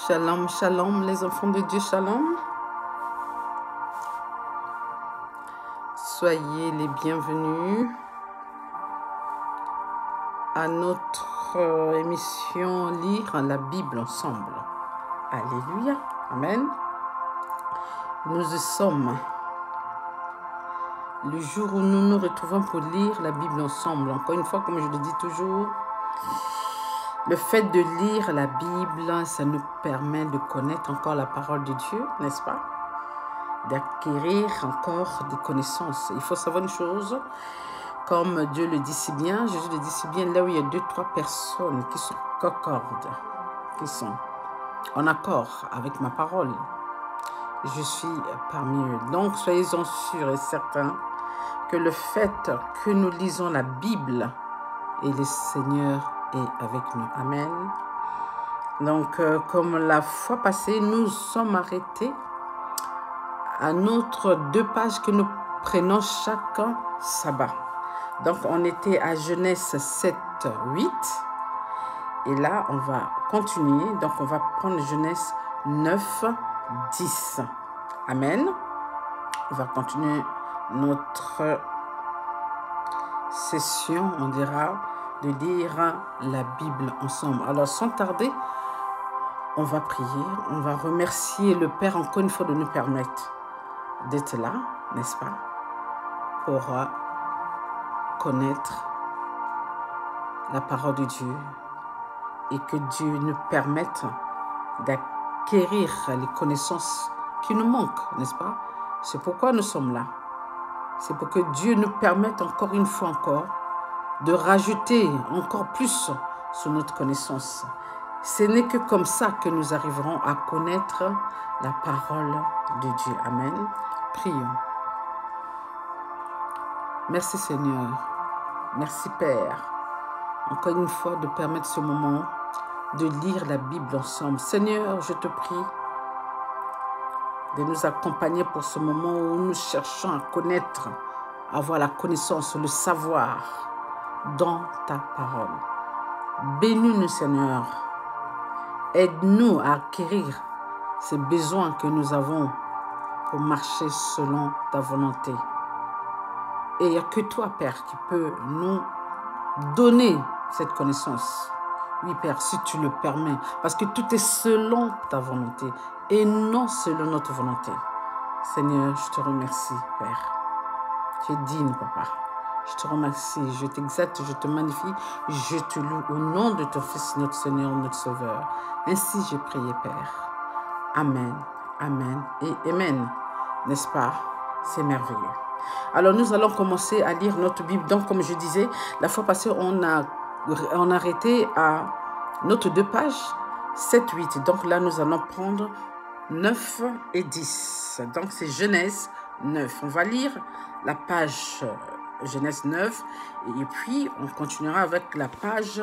Shalom, shalom, les enfants de Dieu, shalom. Soyez les bienvenus à notre émission Lire la Bible ensemble. Alléluia, amen. Nous sommes le jour où nous nous retrouvons pour lire la Bible ensemble. Encore une fois, comme je le dis toujours, le fait de lire la Bible, ça nous permet de connaître encore la parole de Dieu, n'est-ce pas? D'acquérir encore des connaissances. Il faut savoir une chose, comme Dieu le dit si bien, Jésus le dit si bien, là où il y a 2-3 personnes qui sont concordes, qui sont en accord avec ma parole, je suis parmi eux. Donc, soyez-en sûrs et certains que le fait que nous lisons la Bible et le Seigneur est avec nous. Amen. Donc, comme la fois passée, nous sommes arrêtés à notre 2 pages que nous prenons chaque sabbat. Donc, on était à Genèse 7, 8. Et là, on va continuer. Donc, on va prendre Genèse 9, 10. Amen. On va continuer notre session, on dira, de lire la Bible ensemble. Alors, sans tarder, on va prier. On va remercier le Père encore une fois de nous permettre d'être là, n'est-ce pas, pour connaître la parole de Dieu et que Dieu nous permette d'acquérir les connaissances qui nous manquent, n'est-ce pas? C'est pourquoi nous sommes là. C'est pour que Dieu nous permette encore une fois encore de rajouter encore plus sur notre connaissance. Ce n'est que comme ça que nous arriverons à connaître la parole de Dieu. Amen. Prions. Merci Seigneur. Merci Père. Encore une fois de permettre ce moment de lire la Bible ensemble. Seigneur, je te prie de nous accompagner pour ce moment où nous cherchons à connaître, à avoir la connaissance, le savoir dans ta parole. Bénis-nous Seigneur. Aide-nous à acquérir ces besoins que nous avons pour marcher selon ta volonté. Et il n'y a que toi, Père, qui peux nous donner cette connaissance. Oui, Père, si tu le permets, parce que tout est selon ta volonté et non selon notre volonté. Seigneur, je te remercie, Père. Tu es digne, Papa. Je te remercie, je t'exalte, je te magnifie, je te loue au nom de ton Fils, notre Seigneur, notre Sauveur. Ainsi j'ai prié, Père. Amen, Amen et Amen. N'est-ce pas? C'est merveilleux. Alors, nous allons commencer à lire notre Bible. Donc, comme je disais, la fois passée, on a arrêté à notre 2 pages, 7, 8. Donc là, nous allons prendre 9 et 10. Donc, c'est Genèse 9. On va lire la page Genèse 9 et puis on continuera avec la page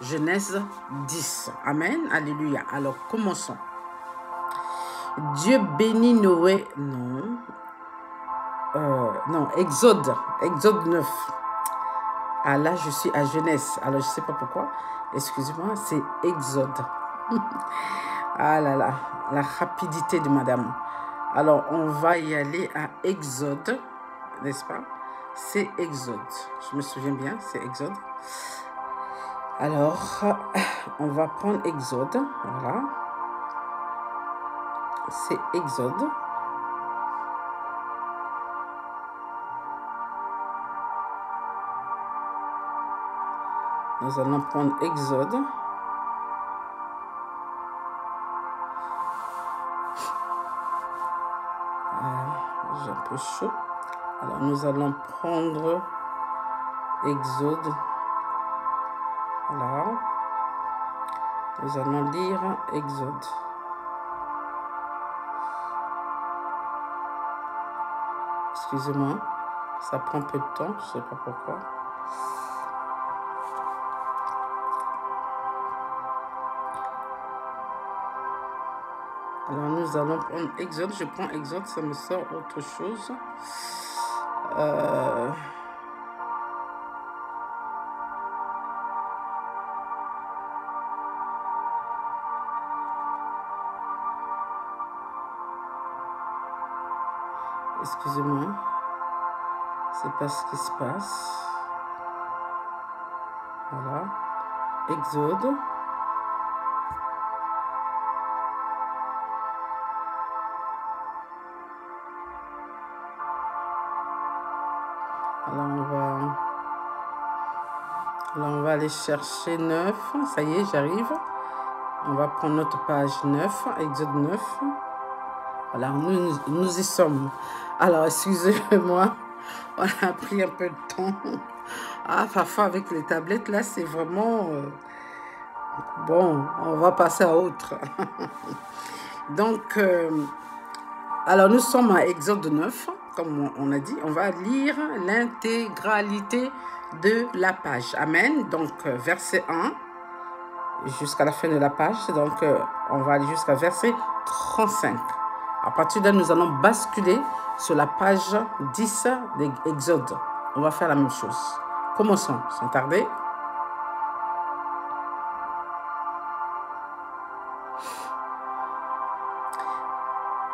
Genèse 10. Amen. Alléluia. Alors, commençons. Dieu bénit Noé. Non, Exode 9. Ah là, je suis à Genèse. Alors, je ne sais pas pourquoi. Excusez-moi, c'est Exode. Ah là là, la rapidité de madame. Alors, on va y aller à Exode, n'est-ce pas? C'est Exode. Je me souviens bien, c'est Exode. Alors, on va prendre Exode. Voilà. C'est Exode. Nous allons prendre Exode. J'ai un peu chaud. Alors, nous allons prendre Exode. Voilà. Nous allons lire Exode. Excusez-moi, ça prend un peu de temps, je ne sais pas pourquoi. Alors, nous allons prendre Exode. Je prends Exode, ça me sort autre chose. Excusez-moi. C'est pas ce qui se passe. Voilà. Exode. Alors on va aller chercher 9. Ça y est, j'arrive. On va prendre notre page 9, Exode 9. Voilà, nous y sommes. Alors, excusez-moi, on a pris un peu de temps. Ah, parfois avec les tablettes, là, c'est vraiment... bon, on va passer à autre. Donc, alors nous sommes à Exode 9, comme on a dit. On va lire l'intégralité de la page. Amen. Donc, verset 1 jusqu'à la fin de la page. Donc, on va aller jusqu'à verset 35. À partir de là, nous allons basculer sur la page 10 d'Exode. On va faire la même chose. Commençons, sans tarder.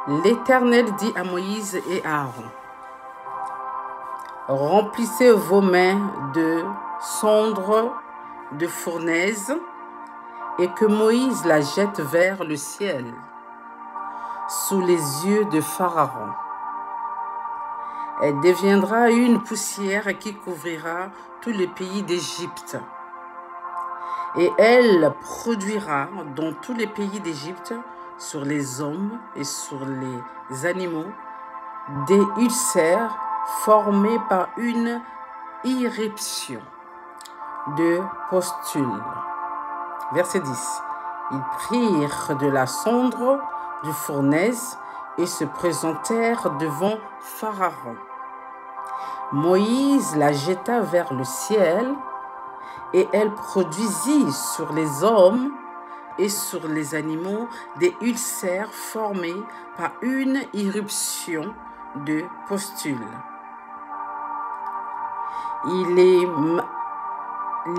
L'Éternel dit à Moïse et à Aaron, « Remplissez vos mains de cendres de fournaise et que Moïse la jette vers le ciel, sous les yeux de Pharaon. Elle deviendra une poussière qui couvrira tout le pays d'Égypte. Et elle produira dans tous les pays d'Égypte, sur les hommes et sur les animaux, des ulcères formés par une irruption de pustules. » Verset 10. Ils prirent de la cendre du fournaise et se présentèrent devant Pharaon. Moïse la jeta vers le ciel et elle produisit sur les hommes et sur les animaux des ulcères formés par une irruption de pustules.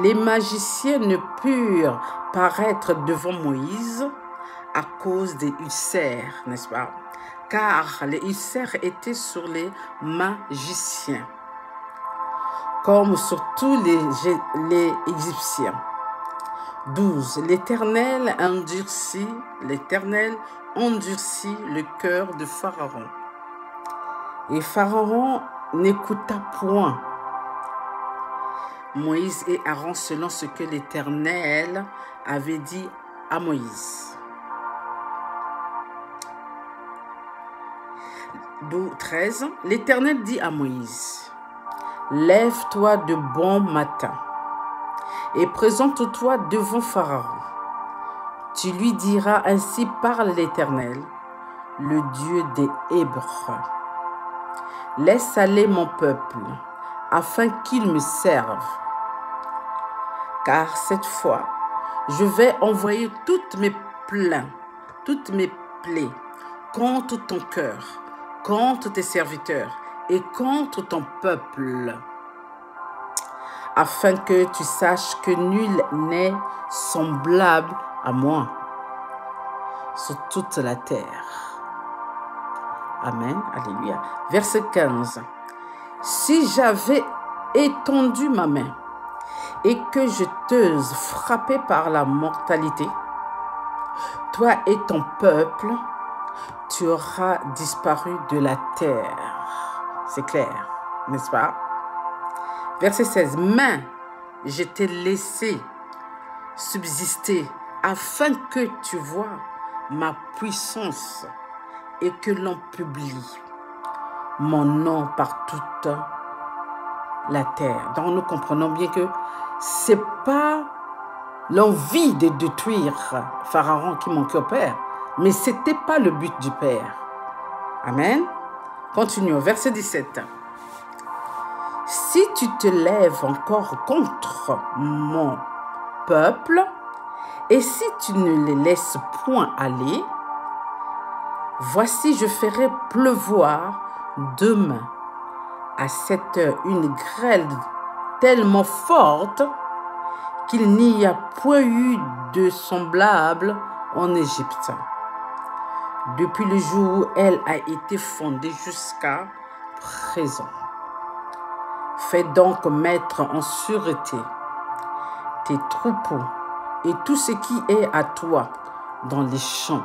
Les magiciens ne purent paraître devant Moïse à cause des ulcères, n'est-ce pas? Car les ulcères étaient sur les magiciens, comme sur tous les Égyptiens. 12. L'Éternel endurcit le cœur de Pharaon. Et Pharaon n'écouta point Moïse et Aaron selon ce que l'Éternel avait dit à Moïse. 13. L'Éternel dit à Moïse, « Lève-toi de bon matin et présente-toi devant Pharaon. Tu lui diras ainsi parle l'Éternel, le Dieu des Hébreux. Laisse aller mon peuple, afin qu'il me serve. Car cette fois, je vais envoyer toutes mes plaintes, toutes mes plaies contre ton cœur, contre tes serviteurs et contre ton peuple, afin que tu saches que nul n'est semblable à moi sur toute la terre. » Amen. Alléluia. Verset 15. « Si j'avais étendu ma main et que je t'eusse frappé par la mortalité, toi et ton peuple, tu auras disparu de la terre. » C'est clair, n'est-ce pas? Verset 16. « Mais je t'ai laissé subsister afin que tu vois ma puissance et que l'on publie mon nom par toute la terre. » Donc nous comprenons bien que ce n'est pas l'envie de détruire Pharaon qui manquait au Père, mais ce n'était pas le but du Père. Amen. Continuons, verset 17. « Si tu te lèves encore contre mon peuple, et si tu ne les laisses point aller, voici je ferai pleuvoir demain à cette heure une grêle tellement forte qu'il n'y a point eu de semblable en Égypte. depuis le jour où elle a été fondée jusqu'à présent. Fais donc mettre en sûreté tes troupeaux et tout ce qui est à toi dans les champs.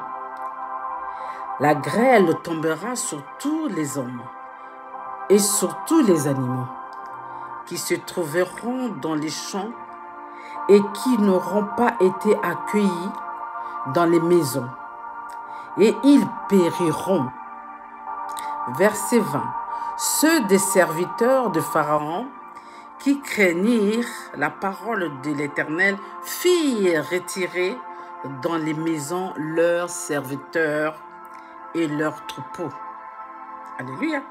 La grêle tombera sur tous les hommes et sur tous les animaux qui se trouveront dans les champs et qui n'auront pas été accueillis dans les maisons, et ils périront. Verset 20. Ceux des serviteurs de Pharaon qui craignirent la parole de l'Éternel firent retirer dans les maisons leurs serviteurs et leurs troupeaux. Alléluia.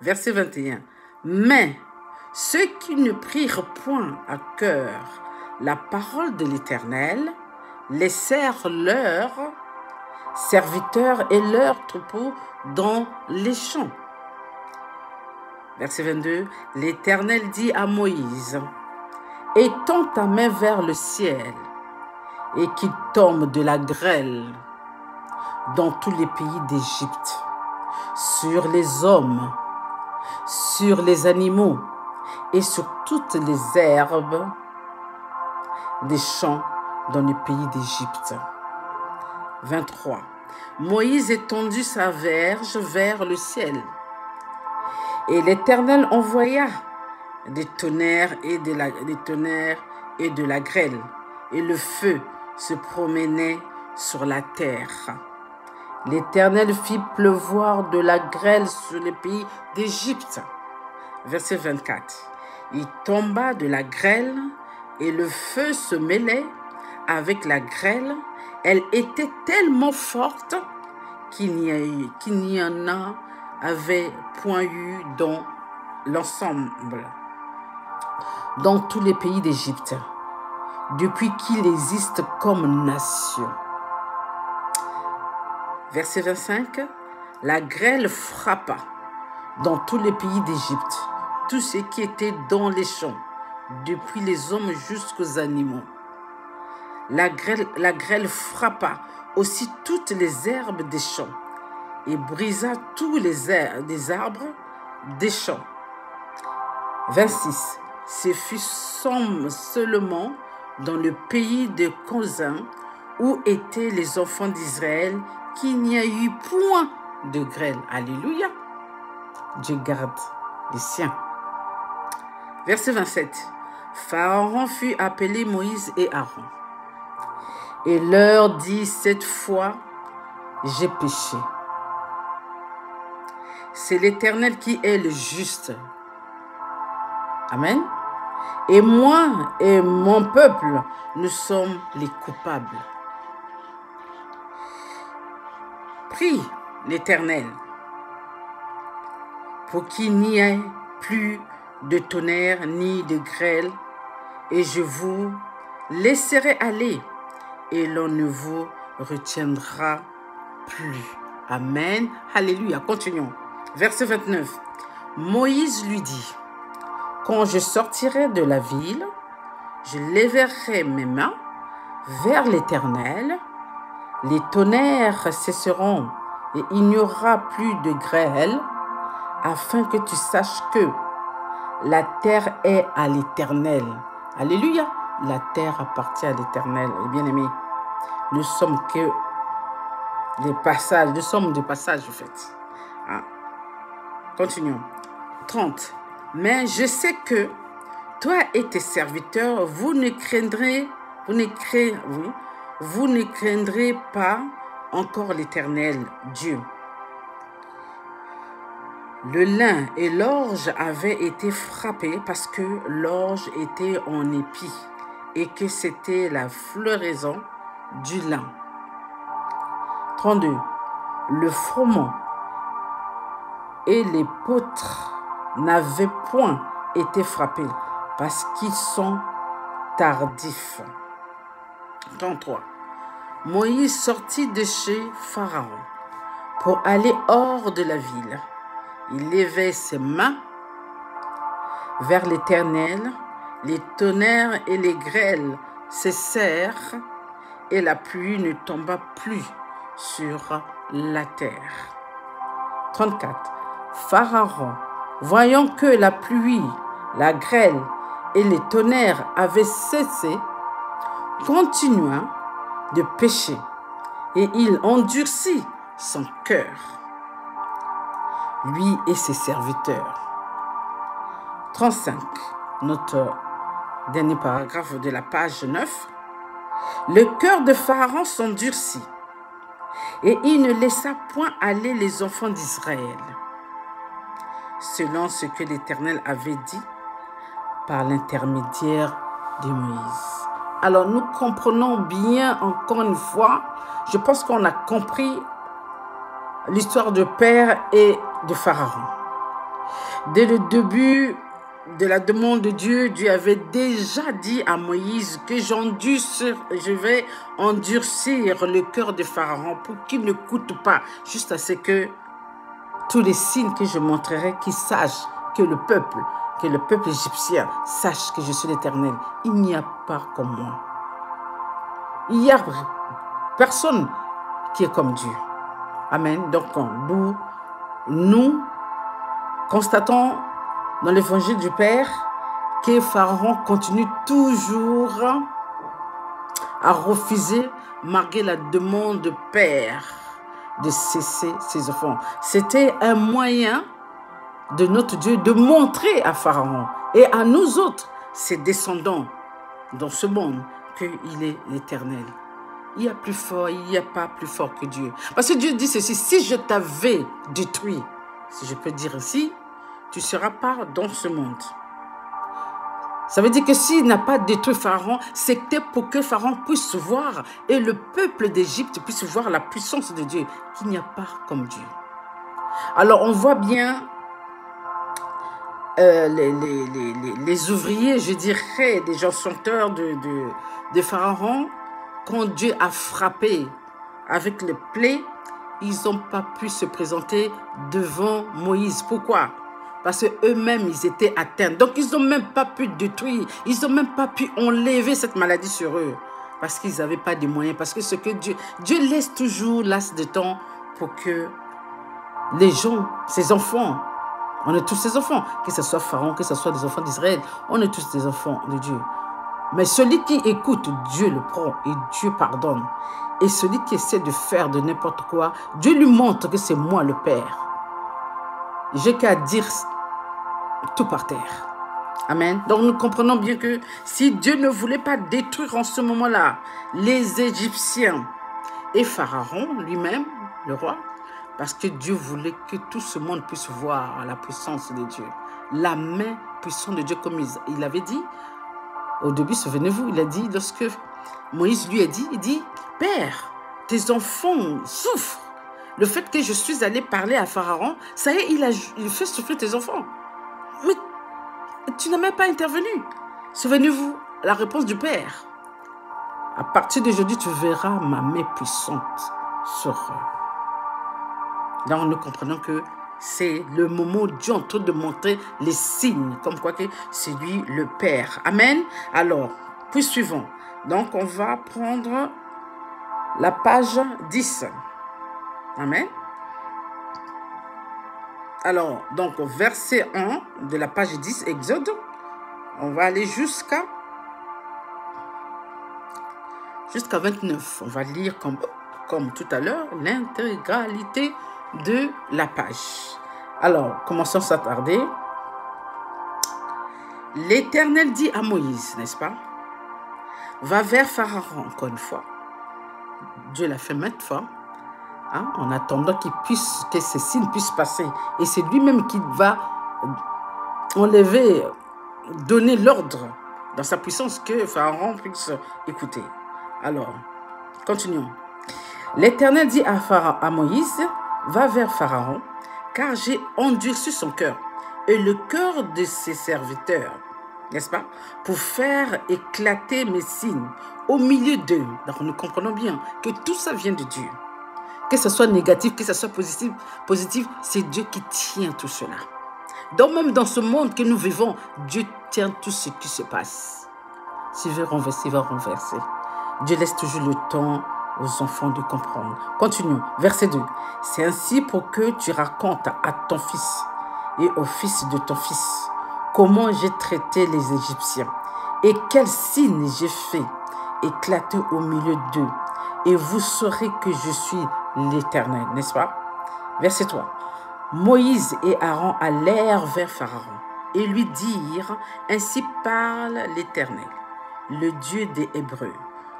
Verset 21. Mais ceux qui ne prirent point à cœur la parole de l'Éternel laissèrent leurs serviteurs et leurs troupeaux dans les champs. Verset 22. L'Éternel dit à Moïse, « Étends ta main vers le ciel et qu'il tombe de la grêle dans tous les pays d'Égypte, sur les hommes, sur les animaux et sur toutes les herbes des champs dans le pays d'Égypte. » 23. Moïse étendit sa verge vers le ciel, et l'Éternel envoya des tonnerres et de la grêle, et le feu se promenait sur la terre. L'Éternel fit pleuvoir de la grêle sur le pays d'Égypte. Verset 24. Il tomba de la grêle, et le feu se mêlait avec la grêle. Elle était tellement forte qu'il n'y en avait point eu dans l'ensemble, dans tous les pays d'Égypte, depuis qu'il existe comme nation. Verset 25. La grêle frappa dans tous les pays d'Égypte, tout ce qui était dans les champs, depuis les hommes jusqu'aux animaux. La grêle frappa aussi toutes les herbes des champs et brisa tous les arbres des champs. 26. Ce fut seulement dans le pays de Gozan, où étaient les enfants d'Israël, qu'il n'y a eu point de grêle. Alléluia. Dieu garde les siens. Verset 27. Pharaon fut appelé Moïse et Aaron, et leur dit, cette fois, j'ai péché. C'est l'Éternel qui est le juste. Amen. Et moi et mon peuple, nous sommes les coupables. Prie l'Éternel pour qu'il n'y ait plus de tonnerre ni de grêle, et je vous laisserai aller, et l'on ne vous retiendra plus. Amen. Alléluia. Continuons. Verset 29. Moïse lui dit, quand je sortirai de la ville, je lèverai mes mains vers l'Éternel, les tonnerres cesseront et il n'y aura plus de grêle, afin que tu saches que la terre est à l'Éternel. Alléluia. La terre appartient à l'Éternel. Bien-aimés, nous sommes que des passages. Nous sommes des passages, en fait. Ah. Continuons. 30. Mais je sais que toi et tes serviteurs, vous ne craindrez pas encore l'Éternel Dieu. Le lin et l'orge avaient été frappés parce que l'orge était en épi et que c'était la floraison du lin. 32. Le froment et les poutres n'avaient point été frappés parce qu'ils sont tardifs. 33. Moïse sortit de chez Pharaon pour aller hors de la ville. Il levait ses mains vers l'Éternel, les tonnerres et les grêles cessèrent et la pluie ne tomba plus sur la terre. 34. Pharaon, voyant que la pluie, la grêle et les tonnerres avaient cessé, continua de pécher et il endurcit son cœur, lui et ses serviteurs. 35. Notre dernier paragraphe de la page 9. Le cœur de Pharaon s'endurcit et il ne laissa point aller les enfants d'Israël, selon ce que l'Éternel avait dit par l'intermédiaire de Moïse. Alors nous comprenons bien, encore une fois, je pense qu'on a compris l'histoire de Père et de Pharaon. Dès le début de la demande de Dieu, Dieu avait déjà dit à Moïse que je vais endurcir le cœur de Pharaon pour qu'il ne coûte pas, juste à ce que tous les signes que je montrerai, qu'il sache que le peuple égyptien sache que je suis l'Éternel. Il n'y a pas comme moi. Il n'y a personne qui est comme Dieu. Amen. Donc, nous constatons dans l'évangile du Père que Pharaon continue toujours à refuser, malgré la demande de Père, de cesser ses enfants. C'était un moyen de notre Dieu de montrer à Pharaon et à nous autres, ses descendants dans ce monde, qu'il est l'Éternel. Il y a plus fort, il n'y a pas plus fort que Dieu. Parce que Dieu dit ceci, si je t'avais détruit, si je peux dire ainsi, tu ne seras pas dans ce monde. Ça veut dire que s'il n'a pas détruit Pharaon, c'était pour que Pharaon puisse voir et le peuple d'Égypte puisse voir la puissance de Dieu, qu'il n'y a pas comme Dieu. Alors on voit bien les ouvriers, je dirais, des gens chanteurs de Pharaon, quand Dieu a frappé avec les plaies, ils n'ont pas pu se présenter devant Moïse. Pourquoi? Parce qu'eux-mêmes, ils étaient atteints. Donc, ils n'ont même pas pu détruire. Ils n'ont même pas pu enlever cette maladie sur eux. Parce qu'ils n'avaient pas de moyens. Parce que ce que Dieu laisse toujours lasse de temps pour que les gens, ses enfants, on est tous ses enfants, que ce soit Pharaon, que ce soit des enfants d'Israël, on est tous des enfants de Dieu. Mais celui qui écoute, Dieu le prend et Dieu pardonne. Et celui qui essaie de faire de n'importe quoi, Dieu lui montre que c'est moi le Père. J'ai qu'à dire tout par terre. Amen. Donc nous comprenons bien que si Dieu ne voulait pas détruire en ce moment-là les Égyptiens et Pharaon lui-même, le roi, parce que Dieu voulait que tout ce monde puisse voir la puissance de Dieu. La main puissante de Dieu, comme il avait dit. Au début, souvenez-vous, il a dit, lorsque Moïse lui a dit, il dit, Père, tes enfants souffrent. Le fait que je suis allé parler à Pharaon, ça y est, il fait souffrir tes enfants. Mais tu n'as même pas intervenu. Souvenez-vous, la réponse du Père. À partir d'aujourd'hui, tu verras ma main puissante sur eux. Là, nous comprenons que c'est le moment où Dieu est en train de montrer les signes, comme quoi que c'est lui le Père. Amen. Alors, puis suivons. Donc, on va prendre la page 10. Amen. Alors, donc, verset 1 de la page 10, Exode. On va aller jusqu'à 29. On va lire comme tout à l'heure l'intégralité de la page. Alors, commençons sans tarder. L'Éternel dit à Moïse, n'est-ce pas? Va vers Pharaon, encore une fois. Dieu l'a fait maintes fois, hein, en attendant que ces signes puissent passer. Et c'est lui-même qui va enlever, donner l'ordre dans sa puissance que Pharaon puisse écouter. Alors, continuons. L'Éternel dit à Moïse, va vers Pharaon, car j'ai endurci son cœur et le cœur de ses serviteurs, n'est-ce pas, pour faire éclater mes signes au milieu d'eux. Donc nous comprenons bien que tout ça vient de Dieu. Que ce soit négatif, que ce soit positif, c'est Dieu qui tient tout cela. Donc même dans ce monde que nous vivons, Dieu tient tout ce qui se passe. S'il veut renverser, il va renverser. Dieu laisse toujours le temps aux enfants de comprendre. Continuons. Verset 2. C'est ainsi pour que tu racontes à ton fils et au fils de ton fils comment j'ai traité les Égyptiens et quels signes j'ai fait éclater au milieu d'eux. Et vous saurez que je suis l'Éternel, n'est-ce pas? Verset 3. Moïse et Aaron allèrent vers Pharaon et lui dirent, ainsi parle l'Éternel, le Dieu des Hébreux.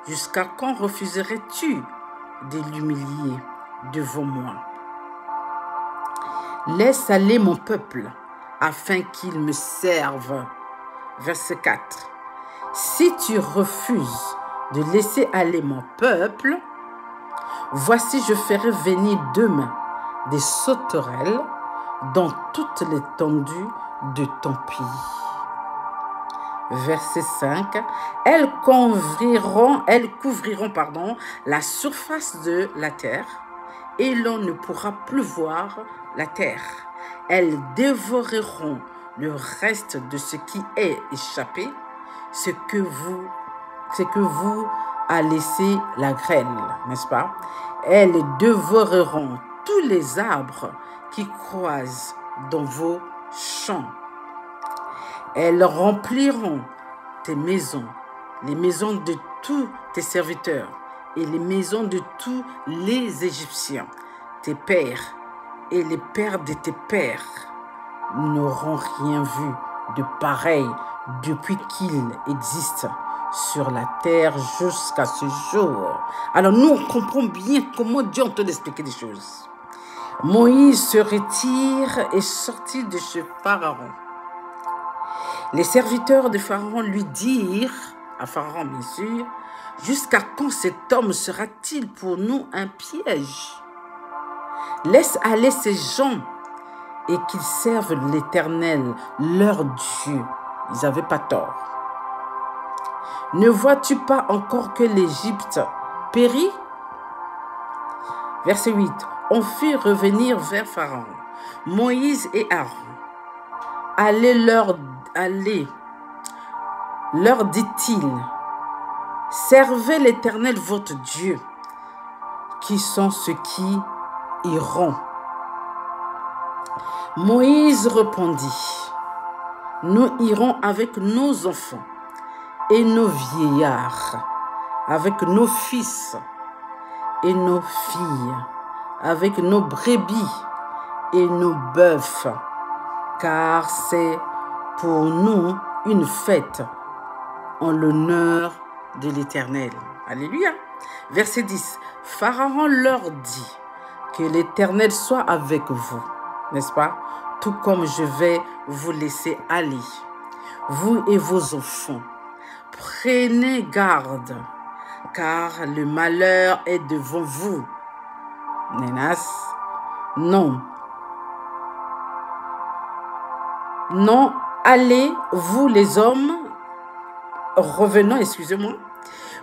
Jusqu'à quand refuserais-tu de l'humilier devant moi? Laisse aller mon peuple, afin qu'il me serve. Verset 4. Si tu refuses de laisser aller mon peuple, voici je ferai venir demain des sauterelles dans toute l'étendue de ton pays. Verset 5. Elles couvriront la surface de la terre et l'on ne pourra plus voir la terre. Elles dévoreront le reste de ce qui est échappé, ce que vous a laissé la grêle, n'est-ce pas? Elles dévoreront tous les arbres qui croisent dans vos champs. Elles rempliront tes maisons, les maisons de tous tes serviteurs et les maisons de tous les Égyptiens. Tes pères et les pères de tes pères n'auront rien vu de pareil depuis qu'il existe sur la terre jusqu'à ce jour. Alors nous, on comprend bien comment Dieu est en train d'expliquer des choses. Moïse se retire et sortit de chez Pharaon. Les serviteurs de Pharaon lui dirent, à Pharaon bien sûr, jusqu'à quand cet homme sera-t-il pour nous un piège? Laisse aller ces gens et qu'ils servent l'Éternel, leur Dieu. Ils n'avaient pas tort. Ne vois-tu pas encore que l'Égypte périt? Verset 8. On fit revenir vers Pharaon Moïse et Aaron. Allez, leur dit-il, servez l'Éternel votre Dieu, qui sont ceux qui iront. Moïse répondit, nous irons avec nos enfants et nos vieillards, avec nos fils et nos filles, avec nos brebis et nos bœufs, car c'est pour nous une fête en l'honneur de l'Éternel. Alléluia. Verset 10. Pharaon leur dit que l'Éternel soit avec vous, n'est-ce pas? Tout comme je vais vous laisser aller, vous et vos enfants. Prenez garde, car le malheur est devant vous. Nénas, non. Non, allez, vous les hommes, revenons, excusez-moi,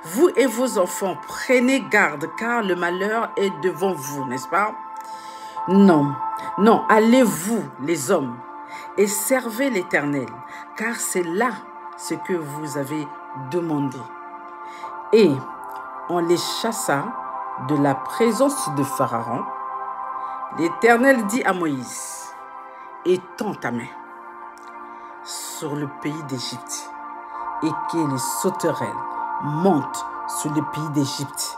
vous et vos enfants, prenez garde, car le malheur est devant vous, n'est-ce pas? Non, non, allez vous les hommes, et servez l'Éternel, car c'est là ce que vous avez demandé. Et on les chassa de la présence de Pharaon. L'Éternel dit à Moïse, étends ta main sur le pays d'Égypte et que les sauterelles montent sur le pays d'Égypte,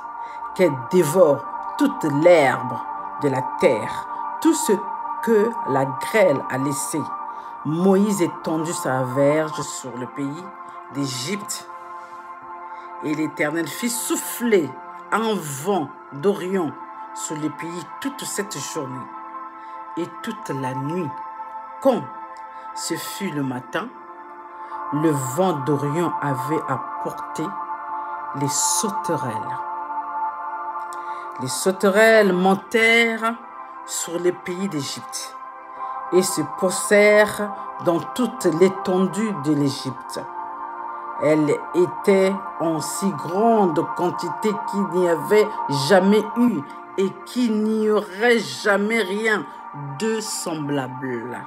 qu'elles dévorent toute l'herbe de la terre, tout ce que la grêle a laissé. Moïse étendit sa verge sur le pays d'Égypte et l'Éternel fit souffler un vent d'Orient sur le pays toute cette journée et toute la nuit. Quand ce fut le matin, le vent d'Orient avait apporté les sauterelles. Les sauterelles montèrent sur le pays d'Égypte et se posèrent dans toute l'étendue de l'Égypte. Elles étaient en si grande quantité qu'il n'y avait jamais eu et qu'il n'y aurait jamais rien de semblable.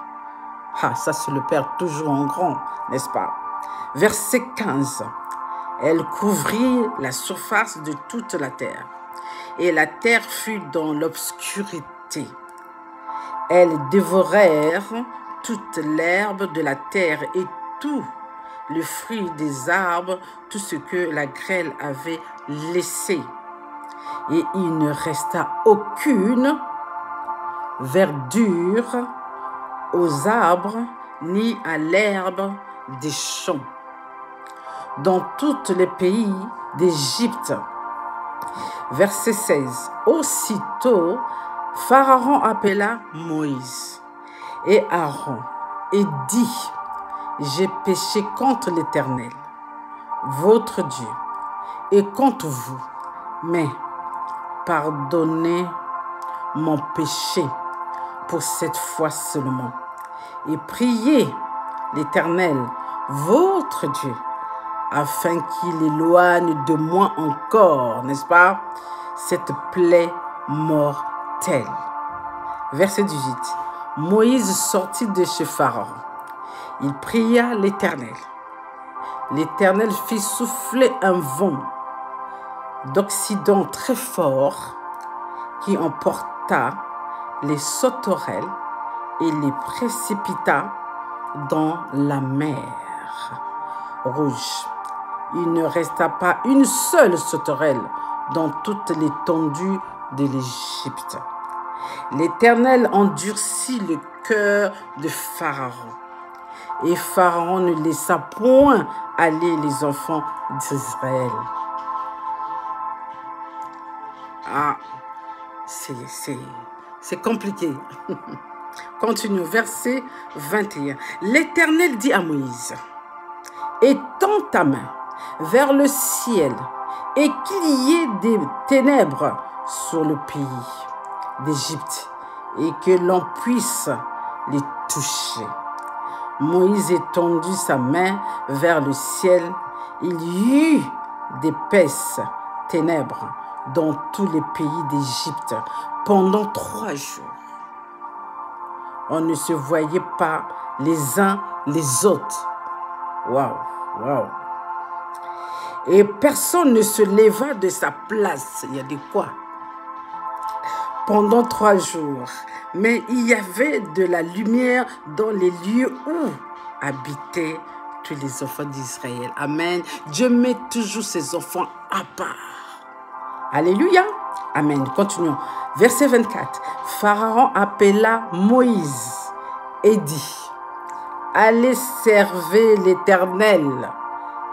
Ah, ça c'est le Père toujours en grand, n'est-ce pas? Verset 15. Elle couvrit la surface de toute la terre. et la terre fut dans l'obscurité. Elles dévorèrent toute l'herbe de la terre et tout le fruit des arbres, tout ce que la grêle avait laissé. Et il ne resta aucune verdure aux arbres ni à l'herbe des champs. Dans tous les pays d'Égypte. Verset 16. Aussitôt, Pharaon appela Moïse et Aaron et dit: j'ai péché contre l'Éternel, votre Dieu, et contre vous, mais pardonnez mon péché pour cette fois seulement, et priez l'Éternel, votre Dieu, afin qu'il éloigne de moi encore, n'est-ce pas, cette plaie mortelle. Verset 18. Moïse sortit de chez Pharaon. Il pria l'Éternel. L'Éternel fit souffler un vent d'Occident très fort qui emporta les sauterelles et les précipita dans la mer Rouge. Il ne resta pas une seule sauterelle dans toute l'étendue de l'Égypte. L'Éternel endurcit le cœur de Pharaon. Et Pharaon ne laissa point aller les enfants d'Israël. Ah, c'est compliqué. Continuons, verset 21. L'Éternel dit à Moïse: étends ta main vers le ciel et qu'il y ait des ténèbres sur le pays d'Égypte et que l'on puisse les toucher. Moïse étendit sa main vers le ciel. Il y eut d'épaisses ténèbres dans tous les pays d'Égypte pendant 3 jours. On ne se voyait pas les uns les autres. Waouh, waouh. Et personne ne se leva de sa place. Il y a de quoi? Pendant 3 jours. Mais il y avait de la lumière dans les lieux où habitaient tous les enfants d'Israël. Amen. Dieu met toujours ses enfants à part. Alléluia. Amen. Continuons. Verset 24. Pharaon appela Moïse et dit: allez servir l'Éternel.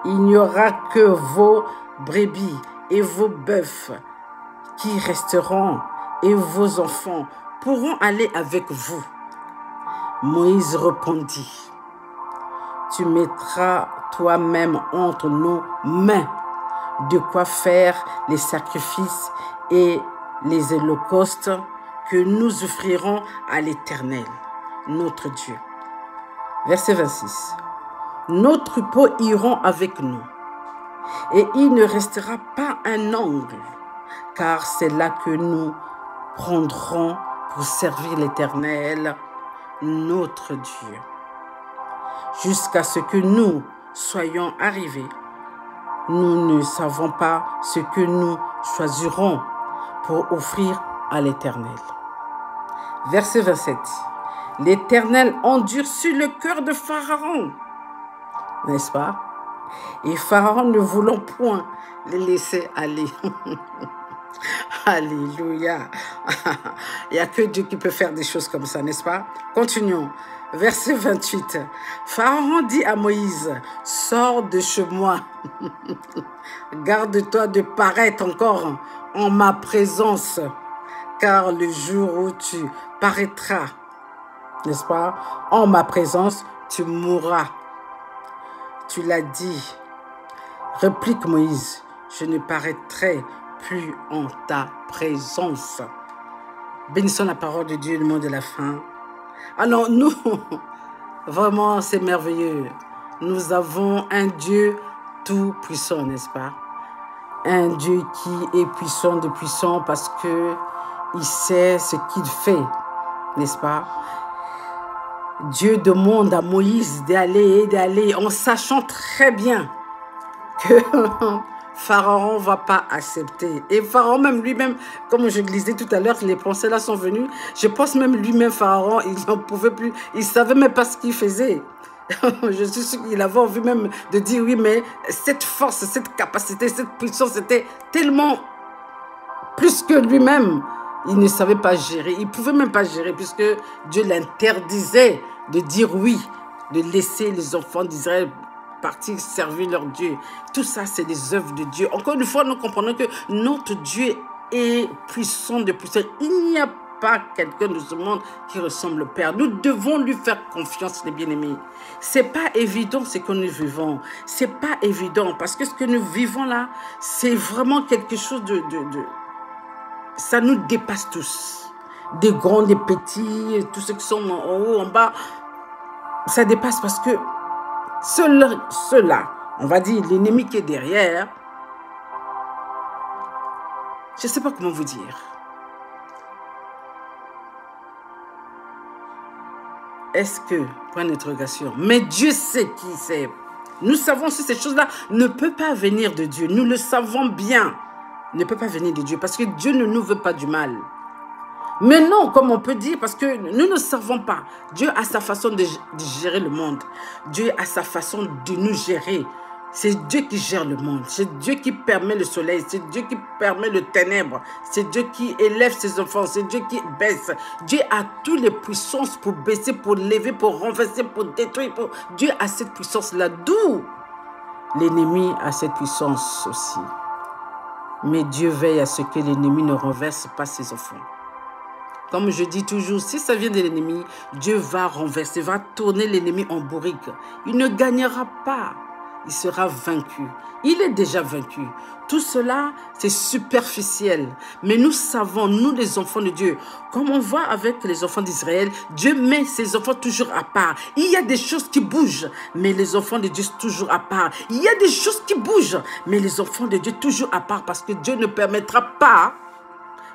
Il n'y aura que vos brebis et vos bœufs qui resteront, et vos enfants pourront aller avec vous. Moïse répondit: tu mettras toi-même entre nos mains de quoi faire les sacrifices et les holocaustes que nous offrirons à l'Éternel, notre Dieu. Verset 26. Nos troupeaux iront avec nous, et il ne restera pas un angle, car c'est là que nous prendrons pour servir l'Éternel, notre Dieu, jusqu'à ce que nous soyons arrivés. Nous ne savons pas ce que nous choisirons pour offrir à l'Éternel. Verset 27. L'Éternel endurcit le cœur de Pharaon, n'est-ce pas? Et Pharaon ne voulant point les laisser aller. Alléluia. Il n'y a que Dieu qui peut faire des choses comme ça, n'est-ce pas? Continuons. Verset 28. Pharaon dit à Moïse: sors de chez moi. Garde-toi de paraître encore en ma présence, car le jour où tu paraîtras, n'est-ce pas, en ma présence, tu mourras. Tu l'as dit. Réplique Moïse: je ne paraîtrai plus en ta présence. Bénissons la parole de Dieu, le mot de la fin. Alors nous, vraiment c'est merveilleux. Nous avons un Dieu tout puissant, n'est-ce pas? Un Dieu qui est puissant de puissant parce que il sait ce qu'il fait, n'est-ce pas? Dieu demande à Moïse d'aller, en sachant très bien que Pharaon ne va pas accepter. Et Pharaon même lui-même, comme je le disais tout à l'heure, les pensées là sont venues. Je pense même lui-même, Pharaon, il n'en pouvait plus. Il ne savait même pas ce qu'il faisait. Je suis sûre qu'il avait envie même de dire oui, mais cette force, cette capacité, cette puissance était tellement plus que lui-même. Il ne savait pas gérer. Il ne pouvait même pas gérer puisque Dieu l'interdisait de dire oui, de laisser les enfants d'Israël partir servir leur Dieu. Tout ça, c'est des œuvres de Dieu. Encore une fois, nous comprenons que notre Dieu est puissant de puissance. Il n'y a pas quelqu'un de ce monde qui ressemble au Père. Nous devons lui faire confiance, les bien-aimés. C'est pas évident ce que nous vivons. C'est pas évident parce que ce que nous vivons là, c'est vraiment quelque chose de ça nous dépasse tous. Des grands, des petits, tous ceux qui sont en haut, en bas. Ça dépasse parce que ceux-là, on va dire l'ennemi qui est derrière, je ne sais pas comment vous dire. Est-ce que, point d'interrogation, mais Dieu sait qui c'est. Nous savons que ces choses-là ne peuvent pas venir de Dieu. Nous le savons bien. Ne peut pas venir de Dieu parce que Dieu ne nous veut pas du mal. Mais non, comme on peut dire, parce que nous ne savons pas. Dieu a sa façon de gérer le monde. Dieu a sa façon de nous gérer. C'est Dieu qui gère le monde. C'est Dieu qui permet le soleil. C'est Dieu qui permet le ténèbre. C'est Dieu qui élève ses enfants. C'est Dieu qui baisse. Dieu a toutes les puissances pour baisser, pour lever, pour renverser, pour détruire. Dieu a cette puissance-là. D'où l'ennemi a cette puissance aussi. Mais Dieu veille à ce que l'ennemi ne renverse pas ses enfants. Comme je dis toujours, si ça vient de l'ennemi, Dieu va renverser, va tourner l'ennemi en bourrique. Il ne gagnera pas. Il sera vaincu. Il est déjà vaincu. Tout cela, c'est superficiel. Mais nous savons, nous les enfants de Dieu, comme on voit avec les enfants d'Israël, Dieu met ses enfants toujours à part. Il y a des choses qui bougent, mais les enfants de Dieu toujours à part. Il y a des choses qui bougent, mais les enfants de Dieu toujours à part parce que Dieu ne permettra pas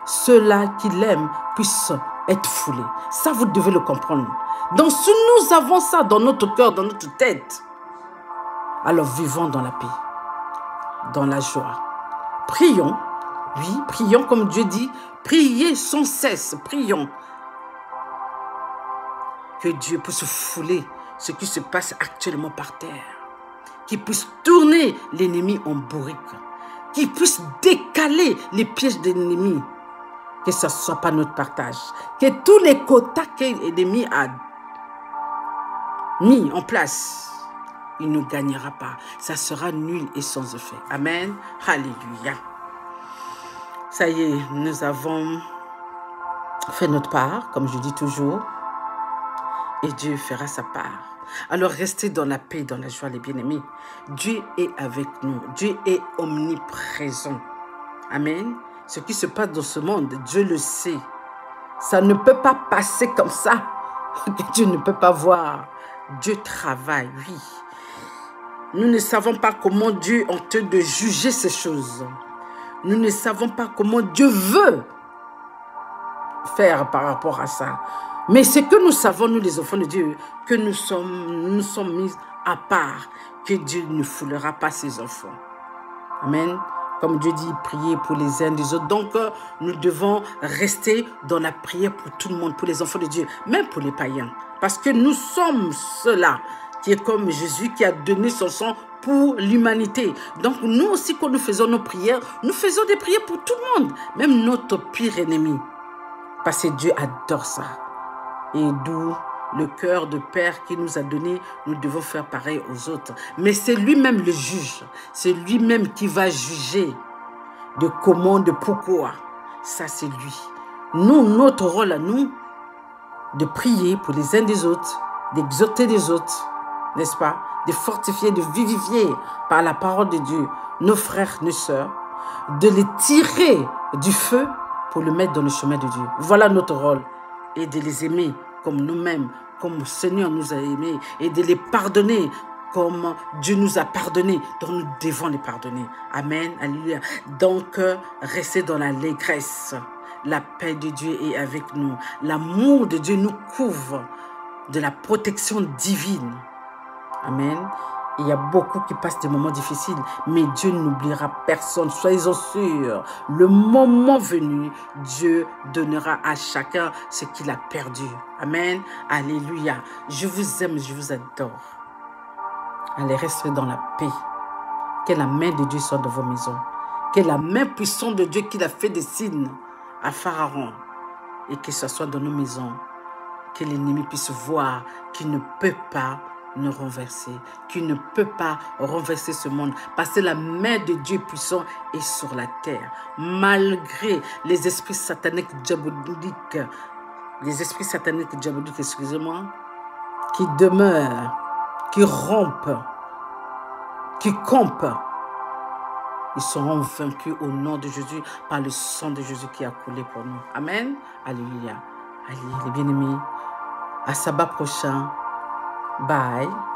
ceux-là qui l'aiment puissent être foulés. Ça, vous devez le comprendre. Donc, si nous avons ça dans notre cœur, dans notre tête, alors vivons dans la paix, dans la joie. Prions, oui, prions comme Dieu dit, priez sans cesse, prions. Que Dieu puisse fouler ce qui se passe actuellement par terre, qu'il puisse tourner l'ennemi en bourrique, qu'il puisse décaler les pièges de l'ennemi, que ce ne soit pas notre partage, que tous les quotas que l'ennemi a mis en place, il ne gagnera pas. Ça sera nul et sans effet. Amen. Alléluia. Ça y est, nous avons fait notre part, comme je dis toujours, et Dieu fera sa part. Alors restez dans la paix, dans la joie, les bien-aimés. Dieu est avec nous. Dieu est omniprésent. Amen. Ce qui se passe dans ce monde, Dieu le sait. Ça ne peut pas passer comme ça, que Dieu ne peut pas voir. Dieu travaille, oui. Nous ne savons pas comment Dieu est en train de juger ces choses. Nous ne savons pas comment Dieu veut faire par rapport à ça. Mais ce que nous savons, nous les enfants de Dieu, que nous sommes mis à part, que Dieu ne foulera pas ses enfants. Amen. Comme Dieu dit, priez pour les uns des autres. Donc, nous devons rester dans la prière pour tout le monde, pour les enfants de Dieu, même pour les païens. Parce que nous sommes ceux-là qui est comme Jésus qui a donné son sang pour l'humanité. Donc, nous aussi, quand nous faisons nos prières, nous faisons des prières pour tout le monde, même notre pire ennemi. Parce que Dieu adore ça. Et d'où le cœur de Père qui nous a donné, nous devons faire pareil aux autres. Mais c'est lui-même le juge. C'est lui-même qui va juger de comment, de pourquoi. Ça, c'est lui. Nous, notre rôle à nous, de prier pour les uns des autres, d'exhorter les autres, n'est-ce pas? De fortifier, de vivifier par la parole de Dieu nos frères, nos sœurs, de les tirer du feu pour le mettre dans le chemin de Dieu. Voilà notre rôle. Et de les aimer comme nous-mêmes, comme le Seigneur nous a aimés, et de les pardonner comme Dieu nous a pardonné. Donc nous devons les pardonner. Amen. Alléluia. Donc, restez dans l'allégresse. La paix de Dieu est avec nous. L'amour de Dieu nous couvre de la protection divine. Amen. Il y a beaucoup qui passent des moments difficiles, mais Dieu n'oubliera personne. Soyez-en sûrs. Le moment venu, Dieu donnera à chacun ce qu'il a perdu. Amen. Alléluia. Je vous aime, je vous adore. Allez, restez dans la paix. Que la main de Dieu soit dans vos maisons. Que la main puissante de Dieu qui a fait des signes à Pharaon et que ce soit dans nos maisons. Que l'ennemi puisse voir qu'il ne peut pas nous renverser, qu'il ne peut pas renverser ce monde, parce que la main de Dieu puissant est sur la terre, malgré les esprits sataniques diaboliques, excusez-moi, qui demeurent, qui rompent, qui campent. Ils seront vaincus au nom de Jésus, par le sang de Jésus qui a coulé pour nous. Amen. Alléluia. Allez, les bien-aimés, à sabbat prochain. Bye.